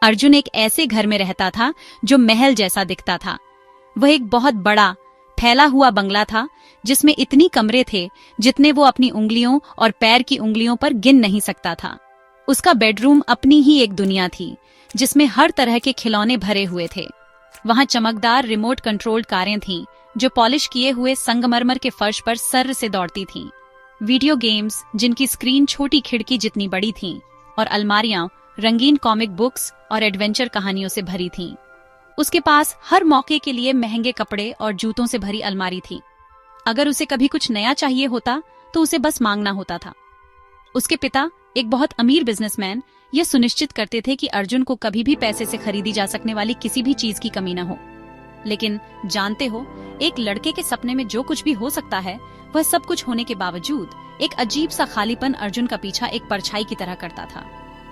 अर्जुन एक ऐसे घर में रहता था जो महल जैसा दिखता था। वह एक बहुत बड़ा फैला हुआ बंगला था जिसमें इतनी कमरे थे जितने वो अपनी उंगलियों और पैर की उंगलियों पर गिन नहीं सकता था। उसका बेडरूम अपनी ही एक दुनिया थी जिसमें हर तरह के खिलौने भरे हुए थे। वहां चमकदार रिमोट कंट्रोल्ड कारें थीं जो पॉलिश किए हुए संगमरमर के फर्श पर सर्र से दौड़ती थीं। वीडियो गेम्स जिनकी स्क्रीन छोटी खिड़की जितनी बड़ी थीं और अलमारियां रंगीन कॉमिक बुक्स और एडवेंचर कहानियों से भरी थीं। उसके पास हर मौके के लिए महंगे कपड़े और जूतों से भरी अलमारी थी। अगर उसे कभी कुछ नया चाहिए होता तो उसे बस मांगना होता था। उसके पिता एक बहुत अमीर बिजनेसमैन ये सुनिश्चित करते थे कि अर्जुन को कभी भी पैसे से खरीदी जा सकने वाली किसी भी चीज की कमी न हो। लेकिन जानते हो, एक लड़के के सपने में जो कुछ भी हो सकता है, वह सब कुछ होने के बावजूद एक अजीब सा खालीपन अर्जुन का पीछा एक परछाई की तरह करता था।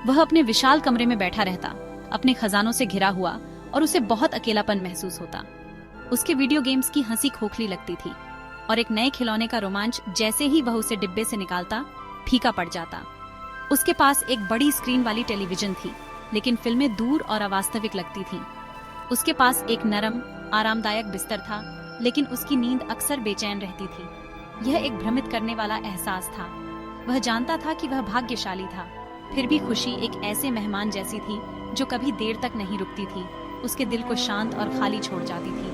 वह अपने विशाल कमरे में बैठा रहता, अपने खजानों से घिरा हुआ, और उसे बहुत अकेलापन महसूस होता। उसके वीडियो गेम्स की हंसी खोखली लगती थी और एक नए खिलौने का रोमांच जैसे ही वह उसे डिब्बे से निकालता फीका पड़ जाता। उसके पास एक बड़ी स्क्रीन वाली टेलीविजन थी, लेकिन फिल्में दूर और अवास्तविक लगती थीं। उसके पास एक नरम आरामदायक बिस्तर था, लेकिन उसकी नींद अक्सर बेचैन रहती थी। यह एक भ्रमित करने वाला एहसास था। वह जानता था कि वह भाग्यशाली था, फिर भी खुशी एक ऐसे मेहमान जैसी थी जो कभी देर तक नहीं रुकती थी, उसके दिल को शांत और खाली छोड़ जाती थी।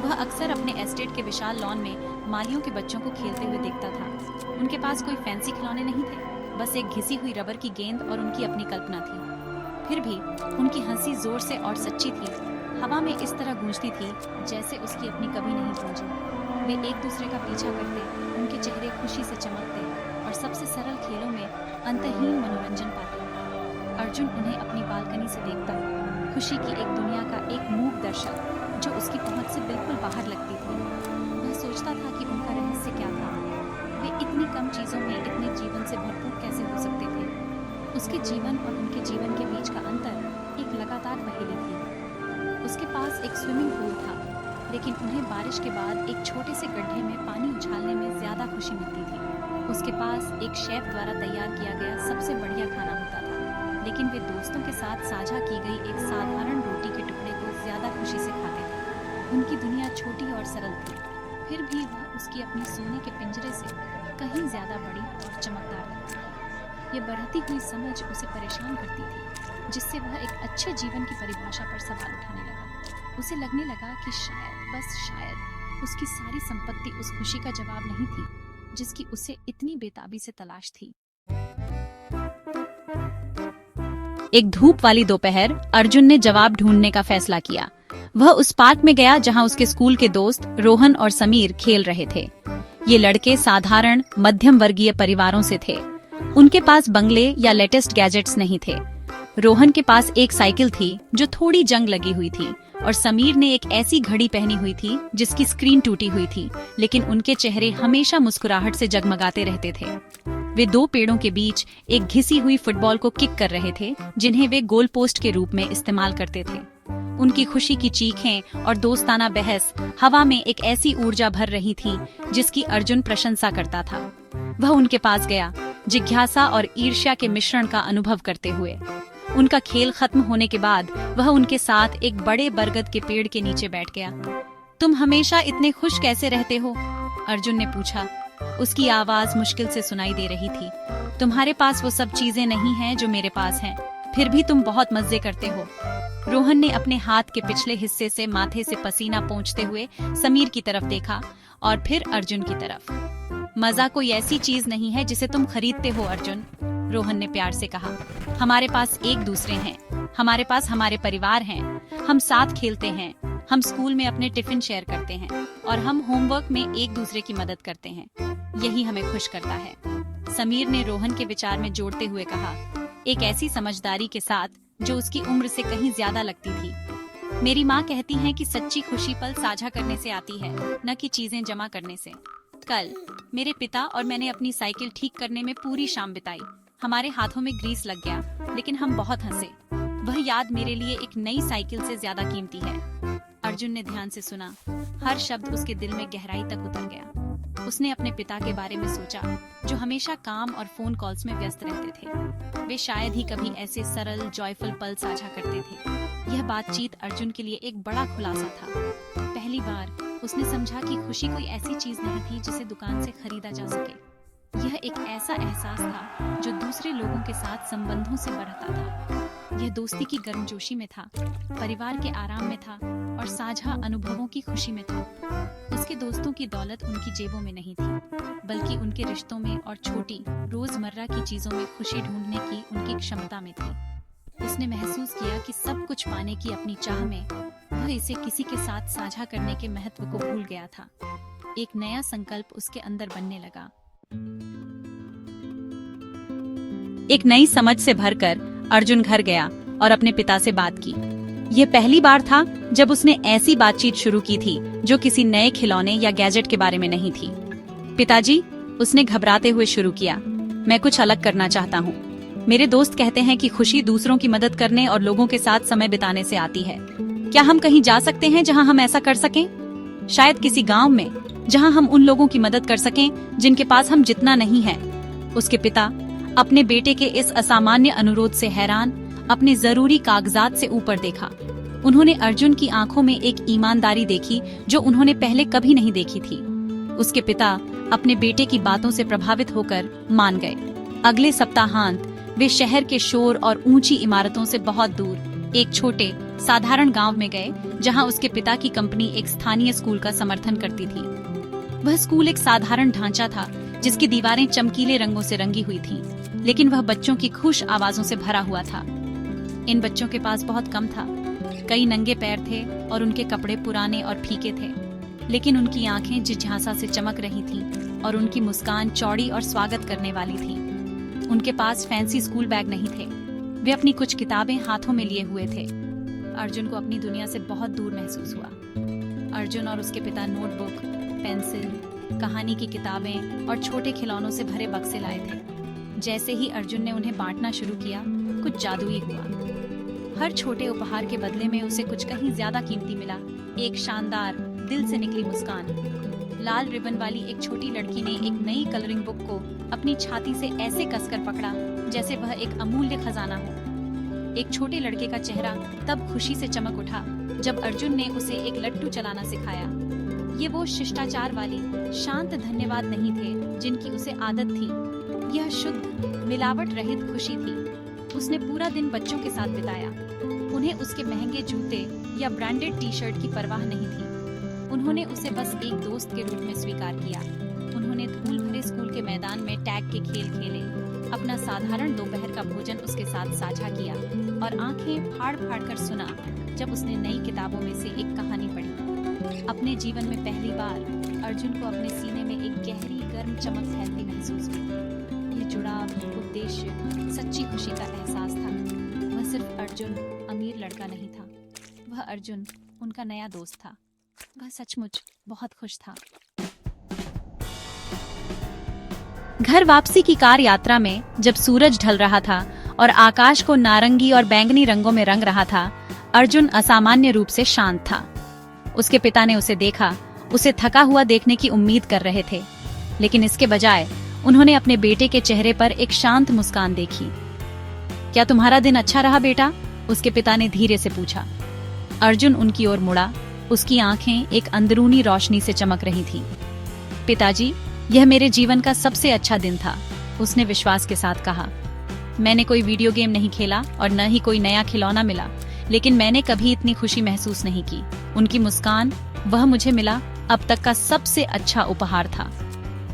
वह अक्सर अपने एस्टेट के विशाल लॉन में मालियों के बच्चों को खेलते हुए देखता था। उनके पास कोई फैंसी खिलौने नहीं थे, बस एक घिसी हुई रबर की गेंद और उनकी अपनी कल्पना थी। फिर भी उनकी हंसी जोर से और सच्ची थी, हवा में इस तरह गूंजती थी जैसे उसकी अपनी कभी नहीं गूंजी। वे एक दूसरे का पीछा करते, उनके चेहरे खुशी से चमकते और सबसे सरल खेलों में अंतहीन मनोरंजन पाते। अर्जुन उन्हें अपनी बालकनी से देखता, खुशी की एक दुनिया का एक मूक दर्शक जो उसकी पहुंच से बिल्कुल बाहर लगती थी। वह सोचता था कि उनका रहस्य क्या था। वे इतनी कम चीजों में इतने जीवन से भरपूर कैसे हो सकते थे। उसके जीवन और उनके जीवन के बीच का अंतर एक लगातार पहेली थी। उसके पास एक स्विमिंग पूल था, लेकिन उन्हें बारिश के बाद एक छोटे से गड्ढे में पानी उछालने में ज्यादा खुशी मिलती थी। उसके पास एक शेफ द्वारा तैयार किया गया सबसे बढ़िया खाना होता था, लेकिन वे दोस्तों के साथ साझा की गई एक साधारण रोटी के टुकड़े को ज्यादा खुशी से खाते थे। उनकी दुनिया छोटी और सरल थी, फिर भी वह उसकी अपनी सोने के पिंजरे से कहीं ज्यादा बड़ी और चमकदार लगती। ये बढ़ती हुई समझ उसे परेशान करती थी, जिससे वह एक अच्छे जीवन की परिभाषा पर सवाल उठाने लगा। उसे लगने लगा कि शायद, बस शायद, उसकी सारी संपत्ति उस खुशी का जवाब नहीं थी जिसकी उसे इतनी बेताबी से तलाश थी। एक धूप वाली दोपहर अर्जुन ने जवाब ढूंढने का फैसला किया। वह उस पार्क में गया जहां उसके स्कूल के दोस्त रोहन और समीर खेल रहे थे। ये लड़के साधारण मध्यम वर्गीय परिवारों से थे। उनके पास बंगले या लेटेस्ट गैजेट्स नहीं थे। रोहन के पास एक साइकिल थी जो थोड़ी जंग लगी हुई थी, और समीर ने एक ऐसी घड़ी पहनी हुई थी जिसकी स्क्रीन टूटी हुई थी, लेकिन उनके चेहरे हमेशा मुस्कुराहट से जगमगाते रहते थे। वे दो पेड़ों के बीच एक घिसी हुई फुटबॉल को किक कर रहे थे, जिन्हें वे गोल पोस्ट के रूप में इस्तेमाल करते थे। उनकी खुशी की चीखें और दोस्ताना बहस हवा में एक ऐसी ऊर्जा भर रही थी जिसकी अर्जुन प्रशंसा करता था। वह उनके पास गया, जिज्ञासा और ईर्ष्या के मिश्रण का अनुभव करते हुए। उनका खेल खत्म होने के बाद वह उनके साथ एक बड़े बरगद के पेड़ के नीचे बैठ गया। तुम हमेशा इतने खुश कैसे रहते हो? अर्जुन ने पूछा। उसकी आवाज मुश्किल से सुनाई दे रही थी। तुम्हारे पास वो सब चीजें नहीं हैं जो मेरे पास हैं, फिर भी तुम बहुत मजे करते हो। रोहन ने अपने हाथ के पिछले हिस्से से माथे से पसीना पोंछते हुए समीर की तरफ देखा और फिर अर्जुन की तरफ। मजा कोई ऐसी चीज नहीं है जिसे तुम खरीदते हो अर्जुन, रोहन ने प्यार से कहा। हमारे पास एक दूसरे हैं, हमारे पास हमारे परिवार हैं, हम साथ खेलते हैं, हम स्कूल में अपने टिफिन शेयर करते हैं और हम होमवर्क में एक दूसरे की मदद करते हैं। यही हमें खुश करता है, समीर ने रोहन के विचार में जोड़ते हुए कहा, एक ऐसी समझदारी के साथ जो उसकी उम्र से कहीं ज्यादा लगती थी। मेरी माँ कहती है कि सच्ची खुशी पल साझा करने से आती है, न कि चीजें जमा करने से। कल मेरे पिता और मैंने अपनी साइकिल ठीक करने में पूरी शाम बिताई। हमारे हाथों में ग्रीस लग गया, लेकिन हम बहुत हंसे। वह याद मेरे लिए एक नई साइकिल से ज्यादा कीमती है। अर्जुन ने ध्यान से सुना, हर शब्द उसके दिल में गहराई तक उतर गया। उसने अपने पिता के बारे में सोचा, जो हमेशा काम और फोन कॉल्स में व्यस्त रहते थे। वे शायद ही कभी ऐसे सरल जॉयफुल पल साझा करते थे। यह बातचीत अर्जुन के लिए एक बड़ा खुलासा था। पहली बार उसने समझा कि खुशी कोई ऐसी चीज नहीं थी जिसे दुकान से खरीदा जा सके। यह एक ऐसा एहसास था जो दूसरे लोगों के साथ संबंधों से बढ़ता था। यह दोस्ती की गर्मजोशी में था, परिवार के आराम में था और साझा अनुभवों की खुशी में था। उसके दोस्तों की दौलत उनकी जेबों में नहीं थी, बल्कि उनके रिश्तों में और छोटी रोजमर्रा की चीजों में खुशी ढूंढने की उनकी क्षमता में थी। उसने महसूस किया कि सब कुछ पाने की अपनी चाह में वह इसे किसी के साथ साझा करने के महत्व को भूल गया था। एक नया संकल्प उसके अंदर बनने लगा। एक नई समझ से भरकर अर्जुन घर गया और अपने पिता से बात की। यह पहली बार था जब उसने ऐसी बातचीत शुरू की थी जो किसी नए खिलौने या गैजेट के बारे में नहीं थी। पिताजी, उसने घबराते हुए शुरू किया, मैं कुछ अलग करना चाहता हूँ। मेरे दोस्त कहते हैं कि खुशी दूसरों की मदद करने और लोगों के साथ समय बिताने से आती है। क्या हम कहीं जा सकते हैं जहाँ हम ऐसा कर सकें? शायद किसी गाँव में, जहाँ हम उन लोगों की मदद कर सकें जिनके पास हम जितना नहीं है। उसके पिता अपने बेटे के इस असामान्य अनुरोध से हैरान अपने जरूरी कागजात से ऊपर देखा। उन्होंने अर्जुन की आंखों में एक ईमानदारी देखी जो उन्होंने पहले कभी नहीं देखी थी। उसके पिता अपने बेटे की बातों से प्रभावित होकर मान गए। अगले सप्ताहांत वे शहर के शोर और ऊंची इमारतों से बहुत दूर एक छोटे साधारण गांव में गए, जहां उसके पिता की कंपनी एक स्थानीय स्कूल का समर्थन करती थी। वह स्कूल एक साधारण ढांचा था जिसकी दीवारें चमकीले रंगों से रंगी हुई थीं, लेकिन वह बच्चों की खुश आवाजों से भरा हुआ था। इन बच्चों के पास बहुत कम था। कई नंगे पैर थे और उनके कपड़े पुराने और फीके थे, लेकिन उनकी आंखें जिज्ञासा से चमक रही थीं और उनकी मुस्कान चौड़ी और स्वागत करने वाली थी। उनके पास फैंसी स्कूल बैग नहीं थे। वे अपनी कुछ किताबें हाथों में लिए हुए थे। अर्जुन को अपनी दुनिया से बहुत दूर महसूस हुआ। अर्जुन और उसके पिता नोटबुक, पेंसिल, कहानी की किताबें और छोटे खिलौनों से भरे बक्से लाए थे। जैसे ही अर्जुन ने उन्हें बांटना शुरू किया, कुछ जादुई हुआ। हर छोटे उपहार के बदले में उसे कुछ कहीं ज्यादा कीमती मिला, एक शानदार दिल से निकली मुस्कान। लाल रिबन वाली एक छोटी लड़की ने एक नई कलरिंग बुक को अपनी छाती से ऐसे कसकर पकड़ा जैसे वह एक अमूल्य खजाना हो। एक छोटे लड़के का चेहरा तब खुशी से चमक उठा जब अर्जुन ने उसे एक लट्टू चलाना सिखाया। ये वो शिष्टाचार वाली शांत धन्यवाद नहीं थे जिनकी उसे आदत थी। यह शुद्ध मिलावट रहित खुशी थी। उसने पूरा दिन बच्चों के साथ बिताया। उन्हें उसके महंगे जूते या ब्रांडेड टी शर्ट की परवाह नहीं थी। उन्होंने उसे बस एक दोस्त के रूप में स्वीकार किया। उन्होंने धूल भरे स्कूल के मैदान में टैग के खेल खेले, अपना साधारण दोपहर का भोजन उसके साथ साझा किया और आंखें फाड़ फाड़ कर सुना जब उसने नई किताबों में से एक कहानी पढ़ी। अपने जीवन में पहली बार अर्जुन को अपने सीने में एक गहरी गर्म चमक फैलती महसूस हुई। यह जुड़ाव, उद्देश्य, सच्ची खुशी का एहसास था। वह सिर्फ अर्जुन अमीर लड़का नहीं था, वह अर्जुन उनका नया दोस्त था। वह सचमुच बहुत खुश था। घर वापसी की कार यात्रा में जब सूरज ढल रहा था और आकाश को नारंगी और बैंगनी रंगों में रंग रहा था, अर्जुन असामान्य रूप से शांत था। उसके पिता ने उसे देखा, उसे थका हुआ देखने की उम्मीद कर रहे थे, लेकिन इसके बजाय उन्होंने अपने बेटे के चेहरे पर एक शांत मुस्कान देखी। क्या तुम्हारा दिन अच्छा रहा बेटा? उसके पिता ने धीरे से पूछा। अर्जुन उनकी ओर मुड़ा। उसकी आंखें एक अंदरूनी रोशनी से चमक रही थी। पिताजी, यह मेरे जीवन का सबसे अच्छा दिन था, उसने विश्वास के साथ कहा। मैंने कोई वीडियो गेम नहीं खेला और न ही कोई नया खिलौना मिला, लेकिन मैंने कभी इतनी खुशी महसूस नहीं की। उनकी मुस्कान, वह मुझे मिला अब तक का सबसे अच्छा उपहार था।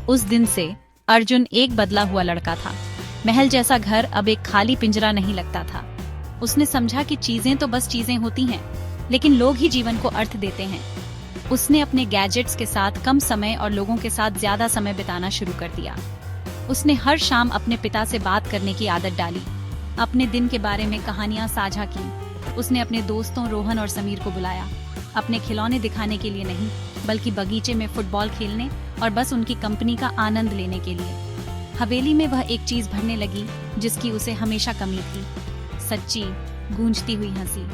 उस दिन से अर्जुन एक बदला हुआ लड़का था। महल जैसा घर अब एक खाली पिंजरा नहीं लगता था। उसने समझा कि चीजें तो बस चीजें होती हैं, लेकिन लोग ही जीवन को अर्थ देते हैं। उसने अपने गैजेट्स के साथ कम समय और लोगों के साथ ज्यादा समय बिताना शुरू कर दिया। उसने हर शाम अपने पिता से बात करने की आदत डाली, अपने दिन के बारे में कहानियां साझा की। उसने अपने दोस्तों रोहन और समीर को बुलाया, अपने खिलौने दिखाने के लिए नहीं, बल्कि बगीचे में फुटबॉल खेलने और बस उनकी कंपनी का आनंद लेने के लिए। हवेली में वह एक चीज भरने लगी जिसकी उसे हमेशा कमी थी, सच्ची गूंजती हुई हंसी।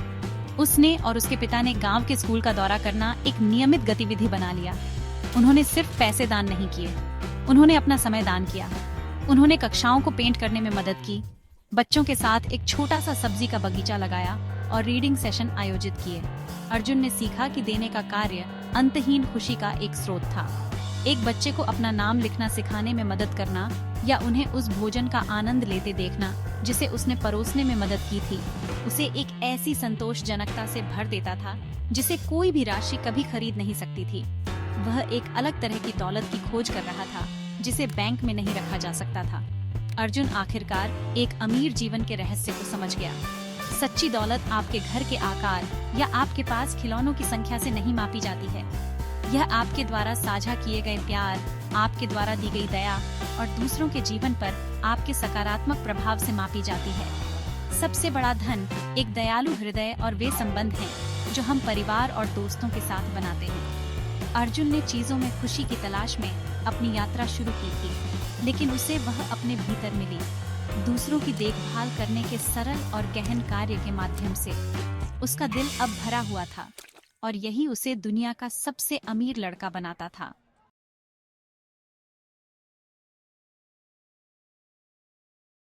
उसने और उसके पिता ने गांव के स्कूल का दौरा करना एक नियमित गतिविधि बना लिया। उन्होंने सिर्फ पैसे दान नहीं किए, उन्होंने अपना समय दान किया। उन्होंने कक्षाओं को पेंट करने में मदद की, बच्चों के साथ एक छोटा सा सब्जी का बगीचा लगाया और रीडिंग सेशन आयोजित किए। अर्जुन ने सीखा कि देने का कार्य अंतहीन खुशी का एक स्रोत था। एक बच्चे को अपना नाम लिखना सिखाने में मदद करना या उन्हें उस भोजन का आनंद लेते देखना जिसे उसने परोसने में मदद की थी, उसे एक ऐसी संतोषजनकता से भर देता था जिसे कोई भी राशि कभी खरीद नहीं सकती थी। वह एक अलग तरह की दौलत की खोज कर रहा था जिसे बैंक में नहीं रखा जा सकता था। अर्जुन आखिरकार एक अमीर जीवन के रहस्य को समझ गया। सच्ची दौलत आपके घर के आकार या आपके पास खिलौनों की संख्या से नहीं मापी जाती है। यह आपके द्वारा साझा किए गए प्यार, आपके द्वारा दी गई दया और दूसरों के जीवन पर आपके सकारात्मक प्रभाव से मापी जाती है। सबसे बड़ा धन एक दयालु हृदय और वे संबंध हैं जो हम परिवार और दोस्तों के साथ बनाते हैं। अर्जुन ने चीजों में खुशी की तलाश में अपनी यात्रा शुरू की थी, लेकिन उसे वह अपने भीतर मिली, दूसरों की देखभाल करने के सरल और गहन कार्य के माध्यम से। उसका दिल अब भरा हुआ था और यही उसे दुनिया का सबसे अमीर लड़का बनाता था।